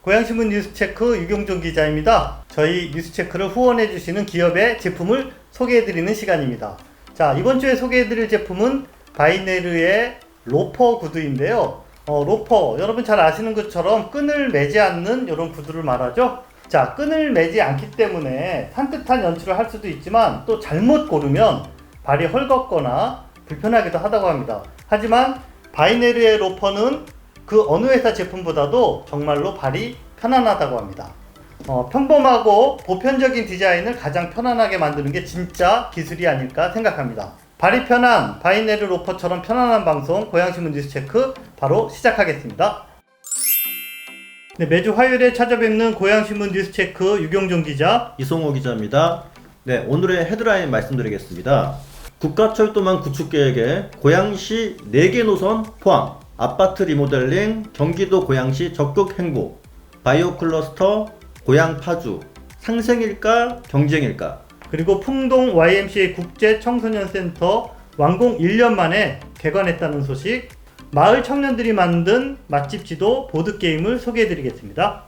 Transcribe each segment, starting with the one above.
고양신문 뉴스체크 유경종 기자입니다. 저희 뉴스체크를 후원해주시는 기업의 제품을 소개해드리는 시간입니다. 자, 이번 주에 소개해드릴 제품은 바이네르의 로퍼 구두인데요. 로퍼, 여러분 잘 아시는 것처럼 끈을 매지 않는 이런 구두를 말하죠. 자, 끈을 매지 않기 때문에 산뜻한 연출을 할 수도 있지만 또 잘못 고르면 발이 헐겁거나 불편하기도 하다고 합니다. 하지만 바이네르의 로퍼는 그 어느 회사 제품보다도 정말로 발이 편안하다고 합니다. 평범하고 보편적인 디자인을 가장 편안하게 만드는 게 진짜 기술이 아닐까 생각합니다. 발이 편한 바이네르 로퍼처럼 편안한 방송 고양신문 뉴스체크 바로 시작하겠습니다. 네, 매주 화요일에 찾아뵙는 고양신문 뉴스체크 유경종 기자, 이송호 기자입니다. 네, 오늘의 헤드라인 말씀드리겠습니다. 국가철도망 구축 계획에 고양시 4개 노선 포함, 아파트 리모델링, 경기도 고양시 적극 행보, 바이오 클러스터, 고양 파주, 상생일까 경쟁일까, 그리고 풍동 YMCA 국제 청소년 센터 완공 1년 만에 개관했다는 소식, 마을 청년들이 만든 맛집 지도 보드게임을 소개해드리겠습니다.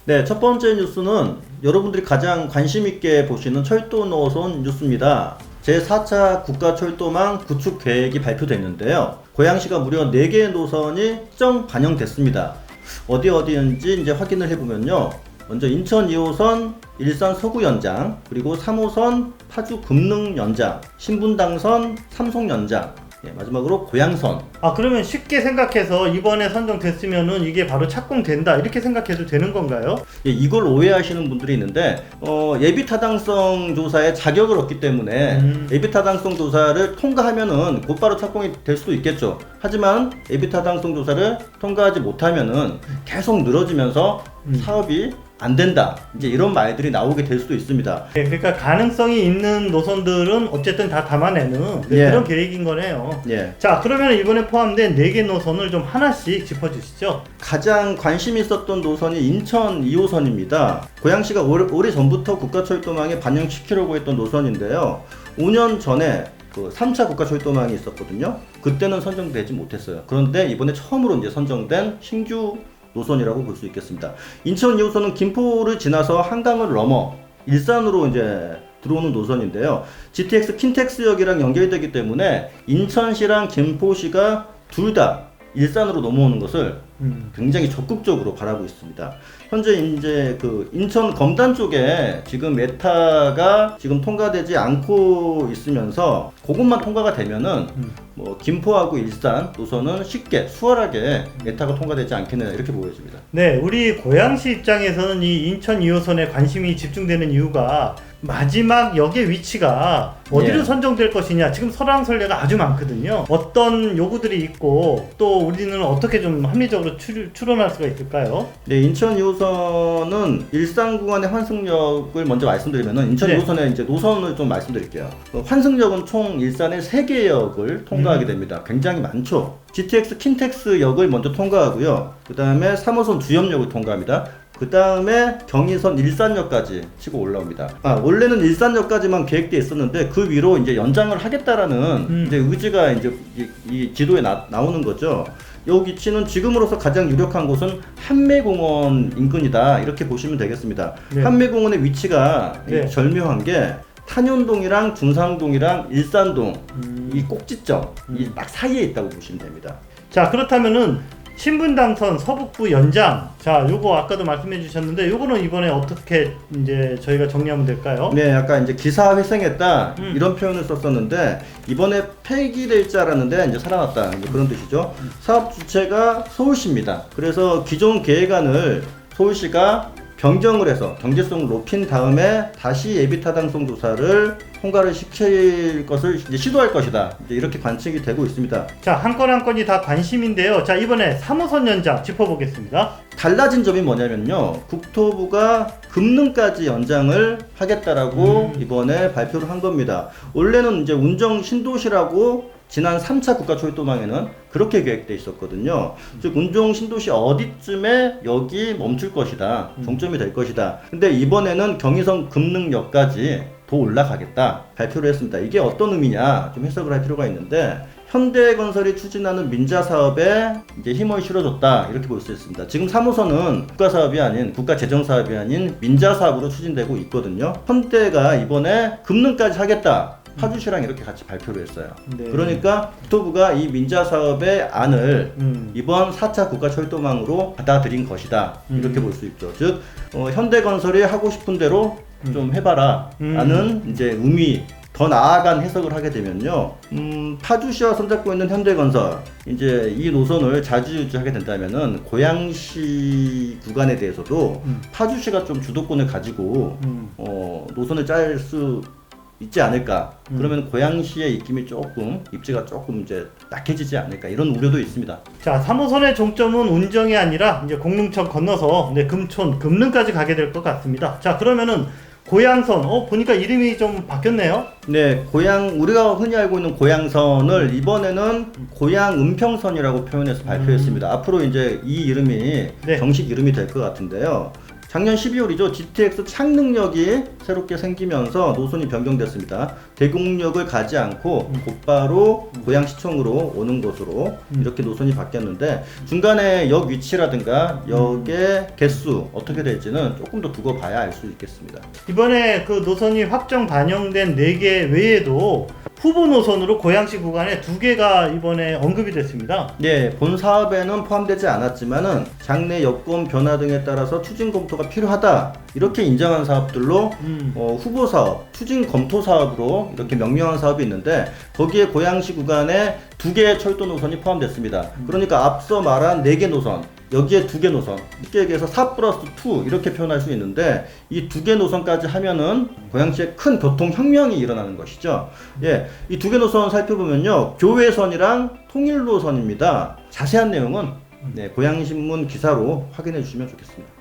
네, 첫 번째 뉴스는 여러분들이 가장 관심 있게 보시는 철도 노선 뉴스입니다. 제4차 국가철도망 구축 계획이 발표됐는데요. 고양시가 무려 4개의 노선이 확정 반영됐습니다. 어디인지 이제 확인을 해보면요. 먼저 인천 2호선 일산 서구 연장, 그리고 3호선 파주 금능 연장, 신분당선 삼송 연장, 마지막으로 고양선. 그러면 쉽게 생각해서 이번에 선정됐으면은 이게 바로 착공된다 이렇게 생각해도 되는 건가요? 이걸 오해하시는 분들이 있는데 예비 타당성 조사에 자격을 얻기 때문에 예비 타당성 조사를 통과하면은 곧바로 착공이 될 수도 있겠죠. 하지만 예비 타당성 조사를 통과하지 못하면은 계속 늘어지면서 사업이 안 된다, 이제 이런 말들이 나오게 될 수도 있습니다. 네, 그러니까 가능성이 있는 노선들은 어쨌든 다 담아내는 그런 계획인 거네요. 자, 그러면 이번에 포함된 4개 노선을 좀 하나씩 짚어주시죠. 가장 관심이 있었던 노선이 인천 2호선입니다. 고양시가 오래전부터 국가철도망에 반영시키려고 했던 노선인데요. 5년 전에 그 3차 국가철도망이 있었거든요. 그때는 선정되지 못했어요. 그런데 이번에 처음으로 이제 선정된 신규 노선이라고 볼 수 있겠습니다. 인천 2호선은 김포를 지나서 한강을 넘어 일산으로 이제 들어오는 노선인데요. GTX 킨텍스역이랑 연결되기 때문에 인천시랑 김포시가 둘 다 일산으로 넘어오는 것을 굉장히 적극적으로 바라고 있습니다. 현재 이제 그 인천 검단 쪽에 지금 메타가 지금 통과되지 않고 있으면서 그것만 통과가 되면은 뭐 김포하고 일산 노선은 쉽게 수월하게 메타가 통과되지 않겠느냐 이렇게 보여집니다. 네, 우리 고양시 입장에서는 이 인천 2호선에 관심이 집중되는 이유가 마지막 역의 위치가 어디로 선정될 것이냐, 지금 설왕설래가 아주 많거든요. 어떤 요구들이 있고 또 우리는 어떻게 좀 합리적으로 추론할 수가 있을까요? 네, 인천 2호선은 일산 구간의 환승역을 먼저 말씀드리면은 인천 2호선의 이제 노선을 좀 말씀드릴게요. 환승역은 총 일산의 3개의 역을 통과하게 됩니다. 굉장히 많죠. GTX 킨텍스 역을 먼저 통과하고요. 그 다음에 3호선 주염역을 통과합니다. 그 다음에 경의선 일산역까지 치고 올라옵니다. 원래는 일산역까지만 계획되어 있었는데 그 위로 이제 연장을 하겠다라는 이제 의지가 이제 이 지도에 나오는 거죠. 이 위치는 지금으로서 가장 유력한 곳은 한매공원 인근이다 이렇게 보시면 되겠습니다. 네. 한매공원의 위치가 절묘한 게 탄현동이랑 중상동이랑 일산동 이 꼭지점 이 딱 사이에 있다고 보시면 됩니다. 자, 그렇다면은 신분당선 서북부 연장, 자, 요거 아까도 말씀해 주셨는데 요거는 이번에 어떻게 이제 저희가 정리하면 될까요? 네, 약간 이제 기사 회생했다 이런 표현을 썼었는데 이번에 폐기될 줄 알았는데 이제 살아났다, 이제 그런 뜻이죠. 사업 주체가 서울시입니다. 그래서 기존 계획안을 서울시가 변경을 해서 경제성을 높인 다음에 다시 예비타당성 조사를 통과를 시킬 것을 이제 시도할 것이다, 이제 이렇게 관측이 되고 있습니다. 자, 한 건 한 건이 다 관심인데요. 자, 이번에 3호선 연장 짚어보겠습니다. 달라진 점이 뭐냐면요, 국토부가 금능까지 연장을 하겠다라고 이번에 발표를 한 겁니다. 원래는 이제 운정 신도시라고 지난 3차 국가철도망에는 그렇게 계획돼 있었거든요. 즉 운정 신도시 어디쯤에 여기 멈출 것이다, 종점이 될 것이다. 근데 이번에는 경의선 금능역까지 더 올라가겠다 발표를 했습니다. 이게 어떤 의미냐 좀 해석을 할 필요가 있는데, 현대건설이 추진하는 민자 사업에 이제 힘을 실어줬다 이렇게 볼 수 있습니다. 지금 3호선은 국가 사업이 아닌 국가 재정 사업이 아닌 민자 사업으로 추진되고 있거든요. 현대가 이번에 금능까지 하겠다. 파주시랑 이렇게 같이 발표를 했어요. 네. 그러니까 국토부가 이 민자 사업의 안을 이번 4차 국가철도망으로 받아들인 것이다. 이렇게 볼 수 있죠. 즉 현대건설이 하고 싶은 대로 좀 해봐라 라는 이제 의미, 더 나아간 해석을 하게 되면요. 파주시와 손잡고 있는 현대건설, 이제 이 노선을 자주유지하게 된다면은 고양시 구간에 대해서도 파주시가 좀 주도권을 가지고 노선을 짤 수 있지 않을까. 그러면 고양시의 입지가 조금 이제 약해지지 않을까. 이런 우려도 있습니다. 자, 3호선의 종점은 운정이 아니라 이제 공릉천 건너서 금촌, 금릉까지 가게 될 것 같습니다. 자, 그러면은 고양선, 보니까 이름이 좀 바뀌었네요. 네, 우리가 흔히 알고 있는 고양선을 이번에는 고양은평선이라고 표현해서 발표했습니다. 앞으로 이제 이 이름이 네. 정식 이름이 될 것 같은데요. 작년 12월이죠. GTX 창릉역이 새롭게 생기면서 노선이 변경됐습니다. 대곡역을 가지 않고 곧바로 고양시청으로 오는 곳으로 이렇게 노선이 바뀌었는데, 중간에 역 위치라든가 역의 개수 어떻게 될지는 조금 더 두고 봐야 알 수 있겠습니다. 이번에 그 노선이 확정 반영된 4개 외에도 후보 노선으로 고양시 구간에 2개가 이번에 언급이 됐습니다. 네, 본 사업에는 포함되지 않았지만은 장내 여건 변화 등에 따라서 추진 검토가 필요하다 이렇게 인정한 사업들로 후보 사업, 추진 검토 사업으로 이렇게 명명한 사업이 있는데, 거기에 고양시 구간에 2개의 철도 노선이 포함됐습니다. 그러니까 앞서 말한 4개 노선, 여기에 2개 노선, 쉽게 얘기해서 4+2 이렇게 표현할 수 있는데, 이 2개 노선까지 하면은 고양시에 큰 교통 혁명이 일어나는 것이죠. 예, 이 2개 노선 살펴보면요, 교외선이랑 통일로선입니다. 자세한 내용은 고양신문 기사로 확인해 주시면 좋겠습니다.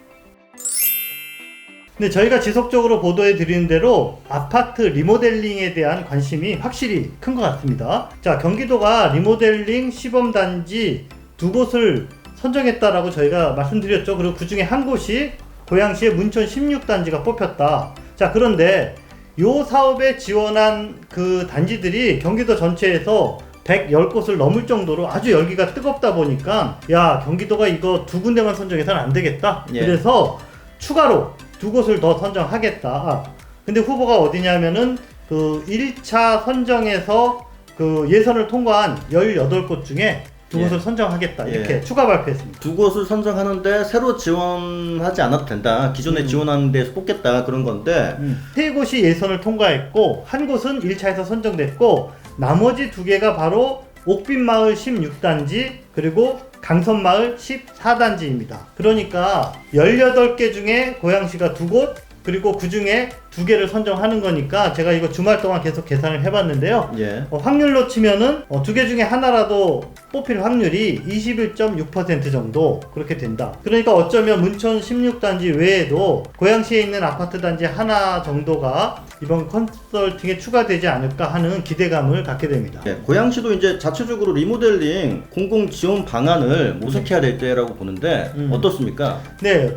근데 저희가 지속적으로 보도해 드리는 대로 아파트 리모델링에 대한 관심이 확실히 큰 것 같습니다. 자, 경기도가 리모델링 시범단지 2곳을 선정했다라고 저희가 말씀드렸죠. 그리고 그 중에 한 곳이 고양시의 문천 16단지가 뽑혔다. 자, 그런데 이 사업에 지원한 그 단지들이 경기도 전체에서 110곳을 넘을 정도로 아주 열기가 뜨겁다 보니까, 야, 경기도가 이거 2군데만 선정해서는 안 되겠다. 예. 그래서 추가로 2곳을 더 선정하겠다. 근데 후보가 어디냐면은 그 1차 선정에서 그 예선을 통과한 18곳 중에 2곳을 선정하겠다. 이렇게 추가 발표했습니다. 2곳을 선정하는데 새로 지원하지 않아도 된다. 기존에 지원하는 데서 뽑겠다. 그런 건데, 3곳이 예선을 통과했고, 한 곳은 1차에서 선정됐고, 나머지 2개가 바로 옥빈마을 16단지, 그리고 강선마을 14단지입니다. 그러니까 18개 중에 고양시가 2곳, 그리고 그 중에 2개를 선정하는 거니까 제가 이거 주말 동안 계속 계산을 해봤는데요. 예. 확률로 치면은 2개 중에 하나라도 뽑힐 확률이 21.6% 정도 그렇게 된다. 그러니까 어쩌면 문천 16단지 외에도 고양시에 있는 아파트 단지 하나 정도가 이번 컨설팅에 추가되지 않을까 하는 기대감을 갖게 됩니다. 네, 고양시도 이제 자체적으로 리모델링 공공 지원 방안을 모색해야 될 때라고 보는데 어떻습니까? 네,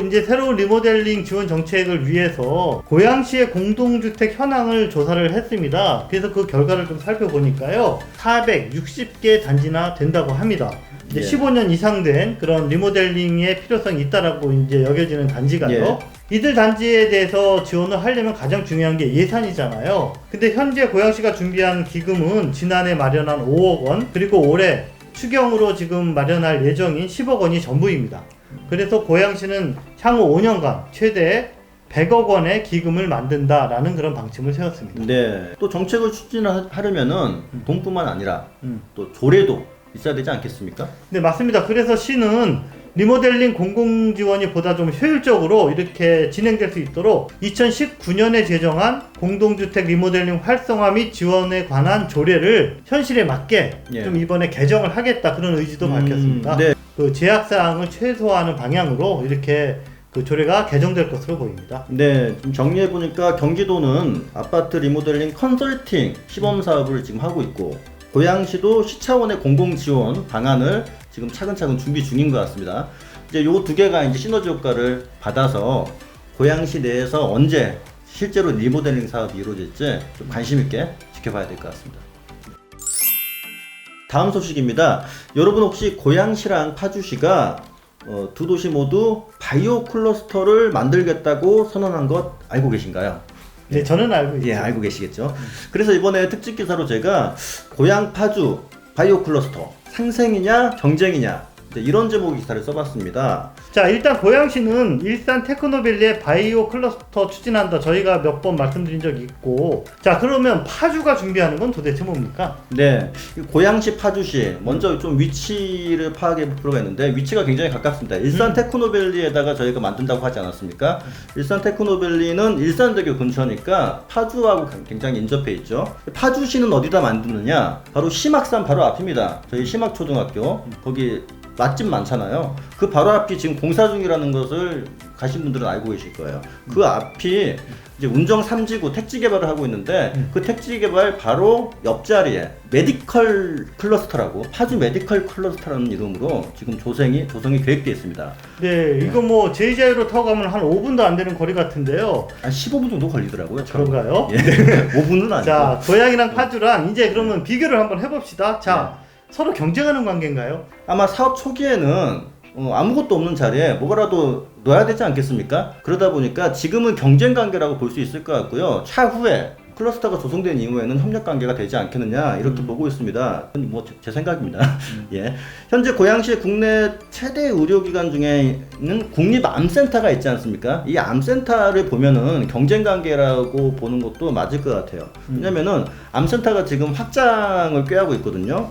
이제 새로운 리모델링 지원 정책을 위해서 고양시의 공동주택 현황을 조사를 했습니다. 그래서 그 결과를 좀 살펴보니까요, 460개 단지나 된다고 합니다. 이제 15년 이상 된 그런 리모델링의 필요성이 있다라고 이제 여겨지는 단지가요. 이들 단지에 대해서 지원을 하려면 가장 중요한 게 예산이잖아요. 근데 현재 고양시가 준비한 기금은 지난해 마련한 5억 원, 그리고 올해 추경으로 지금 마련할 예정인 10억 원이 전부입니다. 그래서 고양시는 향후 5년간 최대 100억 원의 기금을 만든다라는 그런 방침을 세웠습니다. 네. 또 정책을 추진하려면은 돈뿐만 아니라 또 조례도 있어야 되지 않겠습니까? 네, 맞습니다. 그래서 시는 리모델링 공공지원이 보다 좀 효율적으로 이렇게 진행될 수 있도록 2019년에 제정한 공동주택 리모델링 활성화 및 지원에 관한 조례를 현실에 맞게 좀 이번에 개정을 하겠다, 그런 의지도 밝혔습니다. 네. 그 제약사항을 최소화하는 방향으로 이렇게 그 조례가 개정될 것으로 보입니다. 네, 좀 정리해 보니까 경기도는 아파트 리모델링 컨설팅 시범 사업을 지금 하고 있고, 고양시도 시 차원의 공공 지원 방안을 지금 차근차근 준비 중인 것 같습니다. 이제 요 2개가 이제 시너지 효과를 받아서 고양시 내에서 언제 실제로 리모델링 사업이 이루어질지 좀 관심 있게 지켜봐야 될 것 같습니다. 다음 소식입니다. 여러분 혹시 고양시랑 파주시가 두 도시 모두 바이오 클러스터를 만들겠다고 선언한 것 알고 계신가요? 네, 저는 알고 있죠. 예, 알고 계시겠죠. 그래서 이번에 특집 기사로 제가 고양 파주 바이오 클러스터 상생이냐 경쟁이냐 이런 제목의 기사를 써봤습니다. 자, 일단 고양시는 일산 테크노밸리의 바이오 클러스터 추진한다. 저희가 몇 번 말씀드린 적이 있고, 자, 그러면 파주가 준비하는 건 도대체 뭡니까? 네, 고양시 파주시 먼저 좀 위치를 파악해 볼 필요가 있는데 위치가 굉장히 가깝습니다. 일산 테크노밸리에다가 저희가 만든다고 하지 않았습니까? 일산 테크노밸리는 일산대교 근처니까 파주하고 굉장히 인접해 있죠. 파주시는 어디다 만드느냐? 바로 심학산 바로 앞입니다. 저희 심학초등학교 거기 맛집 많잖아요. 그 바로 앞이 지금 공사 중이라는 것을 가신 분들은 알고 계실 거예요. 그 앞이 이제 운정 3지구 택지 개발을 하고 있는데 그 택지 개발 바로 옆자리에 메디컬 클러스터라고 파주 메디컬 클러스터라는 이름으로 지금 조성이 계획되어 있습니다. 네, 이거 뭐 제이자이로 타고 가면 한 5분도 안 되는 거리 같은데요. 한 15분 정도 걸리더라고요. 그런가요? 예. 5분은 아니고. 자, 고양이랑 파주랑 이제 그러면 비교를 한번 해봅시다. 자, 서로 경쟁하는 관계인가요? 아마 사업 초기에는 아무것도 없는 자리에 뭐라도 넣어야 되지 않겠습니까? 그러다 보니까 지금은 경쟁 관계라고 볼 수 있을 것 같고요. 차후에 클러스터가 조성된 이후에는 협력 관계가 되지 않겠느냐 이렇게 보고 있습니다. 뭐 제 생각입니다. 예. 현재 고양시 국내 최대 의료기관 중에는 국립암센터가 있지 않습니까? 이 암센터를 보면은 경쟁 관계라고 보는 것도 맞을 것 같아요. 왜냐면은 암센터가 지금 확장을 꾀하고 있거든요.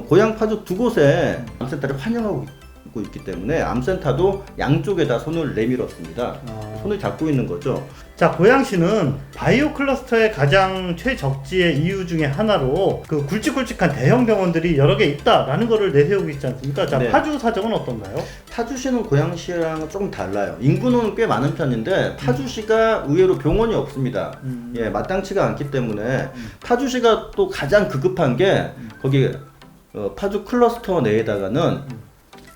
고양 파주 두 곳에 암센터를 환영하고 있기 때문에 암센터도 양쪽에다 손을 내밀었습니다. 손을 잡고 있는 거죠. 자, 고양시는 바이오 클러스터의 가장 최적지의 이유 중에 하나로 그 굵직굵직한 대형 병원들이 여러 개 있다라는 거를 내세우고 있지 않습니까? 자, 네. 파주 사정은 어떤가요? 파주시는 고양시랑 조금 달라요. 인구는 꽤 많은 편인데 파주시가 의외로 병원이 없습니다. 예, 마땅치가 않기 때문에 파주시가 또 가장 급급한 게 거기 파주 클러스터 내에다가는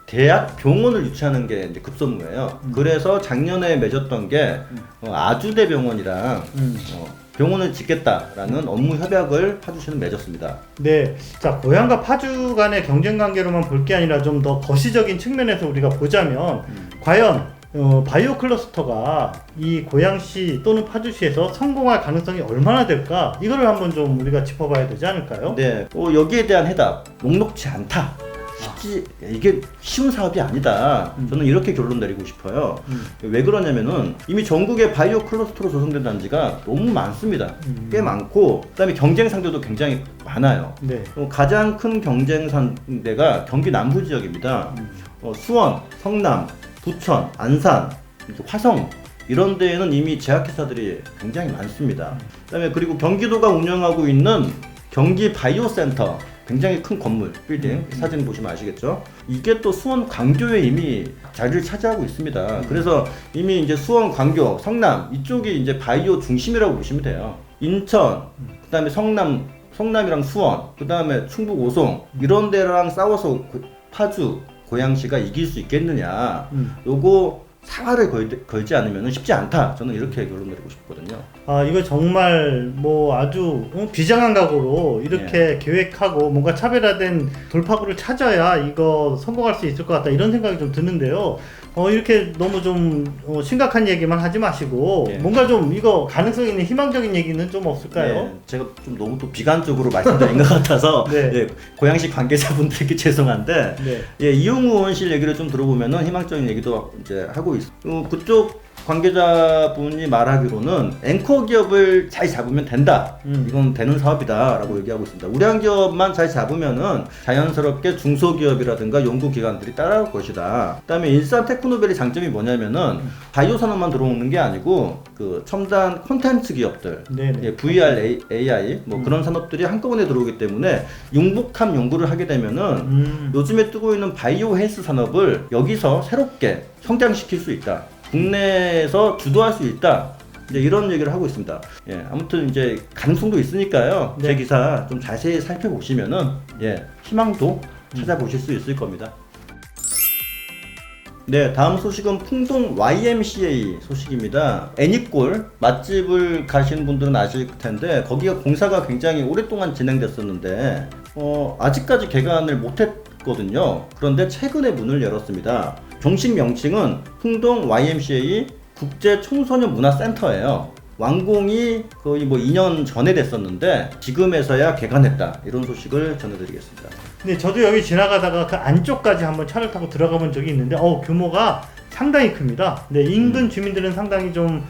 대학 병원을 유치하는 게 이제 급선무예요. 그래서 작년에 맺었던 게 아주대 병원이랑 병원을 짓겠다라는 업무 협약을 파주시는 맺었습니다. 네, 자, 고양과 파주 간의 경쟁 관계로만 볼 게 아니라 좀 더 거시적인 측면에서 우리가 보자면 과연 바이오 클러스터가 이 고양시 또는 파주시에서 성공할 가능성이 얼마나 될까? 이거를 한번 좀 우리가 짚어봐야 되지 않을까요? 네, 여기에 대한 해답 녹록지 않다. 이게 쉬운 사업이 아니다. 저는 이렇게 결론 내리고 싶어요. 왜 그러냐면은 이미 전국에 바이오 클러스터로 조성된 단지가 너무 많습니다. 꽤 많고 그다음에 경쟁 상대도 굉장히 많아요. 네. 가장 큰 경쟁 상대가 경기 남부 지역입니다. 수원, 성남, 부천, 안산, 화성 이런 데에는 이미 제약회사들이 굉장히 많습니다. 그다음에 그리고 경기도가 운영하고 있는 경기 바이오센터 굉장히 큰 건물, 빌딩 사진 보시면 아시겠죠? 이게 또 수원 광교에 이미 자리를 차지하고 있습니다. 그래서 이미 이제 수원, 광교, 성남 이쪽이 이제 바이오 중심이라고 보시면 돼요. 인천, 그다음에 성남이랑 수원, 그다음에 충북 오송 이런 데랑 싸워서 파주, 고양시가 이길 수 있겠느냐? 요거 사활을 걸지 않으면 쉽지 않다. 저는 이렇게 결론 내리고 싶거든요. 아, 이거 정말 뭐 아주 비장한 각오로 이렇게 계획하고 뭔가 차별화된 돌파구를 찾아야 이거 성공할 수 있을 것 같다 이런 생각이 좀 드는데요. 이렇게 너무 좀 심각한 얘기만 하지 마시고 뭔가 좀 이거 가능성 있는 희망적인 얘기는 좀 없을까요? 네, 제가 좀 너무 또 비관적으로 말씀드린 것 같아서 네. 예, 고양시 관계자분들께 죄송한데 네. 예, 이용우 의원실 얘기를 좀 들어보면은 희망적인 얘기도 이제 하고 있어요. 그쪽 관계자분이 말하기로는 앵커 기업을 잘 잡으면 된다. 이건 되는 사업이다라고 얘기하고 있습니다. 우량 기업만 잘 잡으면은 자연스럽게 중소기업이라든가 연구기관들이 따라올 것이다. 그다음에 일산 테크노밸리 장점이 뭐냐면은 바이오 산업만 들어오는 게 아니고 그 첨단 콘텐츠 기업들, 예, VR, AI 뭐 그런 산업들이 한꺼번에 들어오기 때문에 융복합 연구를 하게 되면은 요즘에 뜨고 있는 바이오 헬스 산업을 여기서 새롭게 성장시킬 수 있다. 국내에서 주도할 수 있다. 이제 이런 얘기를 하고 있습니다. 예, 아무튼 이제 가능성도 있으니까요. 제 기사 좀 자세히 살펴보시면은 예, 희망도 찾아보실 수 있을 겁니다. 네, 다음 소식은 풍동 YMCA 소식입니다. 애니골 맛집을 가신 분들은 아실 텐데 거기가 공사가 굉장히 오랫동안 진행됐었는데 아직까지 개관을 못했거든요. 그런데 최근에 문을 열었습니다. 정식 명칭은 풍동 YMCA 국제 청소년 문화센터예요. 완공이 거의 뭐 2년 전에 됐었는데 지금에서야 개관했다, 이런 소식을 전해드리겠습니다. 근데 저도 여기 지나가다가 그 안쪽까지 한번 차를 타고 들어가 본 적이 있는데 규모가 상당히 큽니다. 네, 인근 주민들은 상당히 좀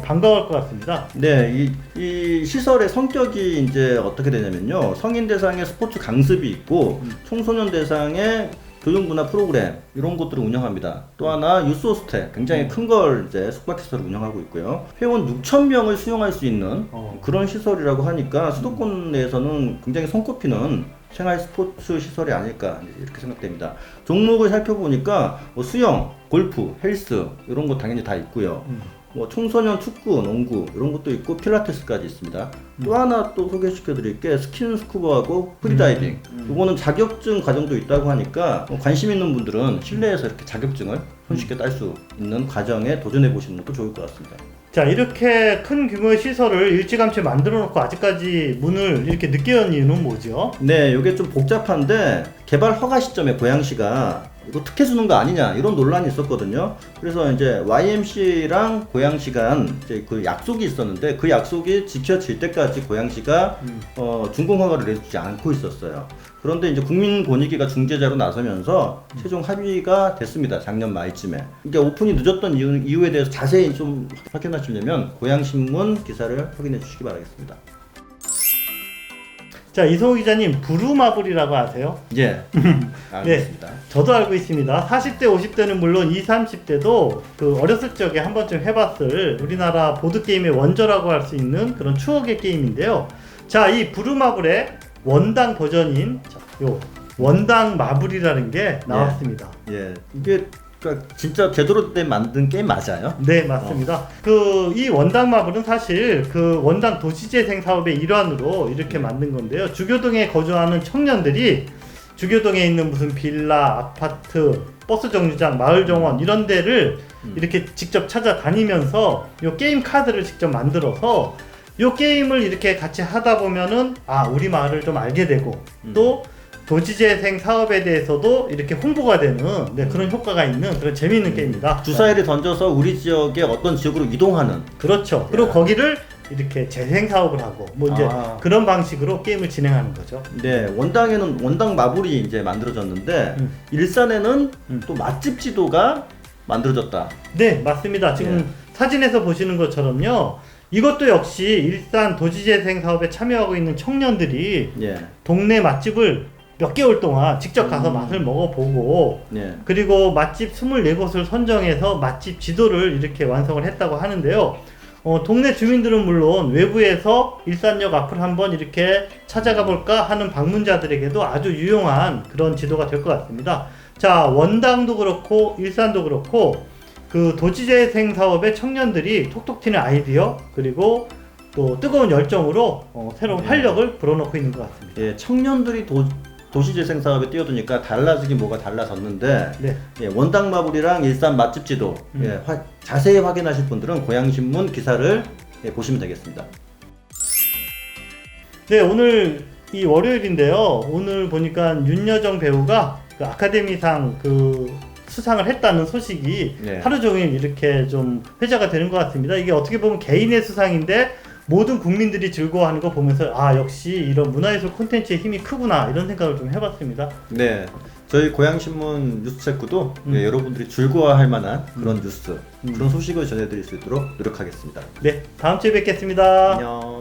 반가울 것 같습니다. 네, 이 시설의 성격이 이제 어떻게 되냐면요. 성인 대상의 스포츠 강습이 있고 청소년 대상의 교육문화 프로그램 이런 것들을 운영합니다. 또 하나 유스호스텔, 굉장히 큰 걸 이제 숙박시설을 운영하고 있고요. 회원 6,000명을 수용할 수 있는 그런 시설이라고 하니까 수도권 내에서는 굉장히 손꼽히는 생활 스포츠 시설이 아닐까 이렇게 생각됩니다. 종목을 살펴보니까 뭐 수영, 골프, 헬스 이런 거 당연히 다 있고요. 뭐 청소년 축구, 농구 이런 것도 있고 필라테스까지 있습니다. 또 하나 또 소개시켜 드릴 게 스킨스쿠버하고 프리다이빙. 이거는 자격증 과정도 있다고 하니까 관심 있는 분들은 실내에서 이렇게 자격증을 손쉽게 딸 수 있는 과정에 도전해 보시는 것도 좋을 것 같습니다. 자, 이렇게 큰 규모의 시설을 일찌감치 만들어 놓고 아직까지 문을 이렇게 늦게 연 이유는 뭐죠? 네, 이게 좀 복잡한데 개발 허가 시점에 고양시가 이거 특혜 주는 거 아니냐 이런 논란이 있었거든요. 그래서 이제 YMC랑 고양시 간 이제 그 약속이 있었는데 그 약속이 지켜질 때까지 고양시가 준공 허가를 내주지 않고 있었어요. 그런데 이제 국민권익위가 중재자로 나서면서 최종 합의가 됐습니다. 작년 말쯤에. 이게 오픈이 늦었던 이유에 대해서 자세히 좀 확인하시려면 고양신문 기사를 확인해 주시기 바라겠습니다. 자, 이성우 기자님, 부루마블이라고 아세요? 예, 알겠습니다. 네, 저도 알고 있습니다. 40대, 50대는 물론 20, 30대도 그 어렸을 적에 한 번쯤 해봤을 우리나라 보드게임의 원조라고 할 수 있는 그런 추억의 게임인데요. 자, 이 부루마블의 원당 버전인 요 원당 마블이라는 게 나왔습니다. 예, 이게 그러니까 진짜 제대로 된 만든 게임 맞아요? 네, 맞습니다. 이 원당 마블은 사실 그 원당 도시재생 사업의 일환으로 이렇게 만든 건데요. 주교동에 거주하는 청년들이 주교동에 있는 무슨 빌라, 아파트, 버스 정류장, 마을 정원 이런 데를 이렇게 직접 찾아다니면서 요 게임 카드를 직접 만들어서 요 게임을 이렇게 같이 하다 보면은 우리 마을을 좀 알게 되고 또 도시재생 사업에 대해서도 이렇게 홍보가 되는 그런 효과가 있는 그런 재미있는 게임입니다. 주사위를 던져서 우리 지역의 어떤 지역으로 이동하는. 그렇죠. 그리고 거기를 이렇게 재생 사업을 하고 뭐 이제 그런 방식으로 게임을 진행하는 거죠. 네, 원당에는 원당 마블이 이제 만들어졌는데 일산에는 또 맛집 지도가 만들어졌다. 네, 맞습니다. 지금 사진에서 보시는 것처럼요. 이것도 역시 일산 도시재생 사업에 참여하고 있는 청년들이 동네 맛집을 몇 개월 동안 직접 가서 맛을 먹어보고 그리고 맛집 24곳을 선정해서 맛집 지도를 이렇게 완성을 했다고 하는데요. 동네 주민들은 물론 외부에서 일산역 앞을 한번 이렇게 찾아가 볼까 하는 방문자들에게도 아주 유용한 그런 지도가 될 것 같습니다. 자, 원당도 그렇고 일산도 그렇고 그 도시재생 사업의 청년들이 톡톡 튀는 아이디어 그리고 또 뜨거운 열정으로 새로운 활력을 불어넣고 있는 것 같습니다. 예, 청년들이 도시재생 사업에 뛰어드니까 달라지긴 뭐가 달라졌는데 원당 마블이랑 일산 맛집 지도 자세히 확인하실 분들은 고양신문 기사를 보시면 되겠습니다. 네, 오늘 이 월요일인데요. 오늘 보니까 윤여정 배우가 그 아카데미상 수상을 했다는 소식이 하루 종일 이렇게 좀 회자가 되는 것 같습니다. 이게 어떻게 보면 개인의 수상인데 모든 국민들이 즐거워하는 거 보면서 역시 이런 문화예술 콘텐츠의 힘이 크구나 이런 생각을 좀 해봤습니다. 네, 저희 고양신문 뉴스체크도 여러분들이 즐거워할 만한 그런 뉴스, 그런 소식을 전해드릴 수 있도록 노력하겠습니다. 네, 다음 주에 뵙겠습니다. 안녕.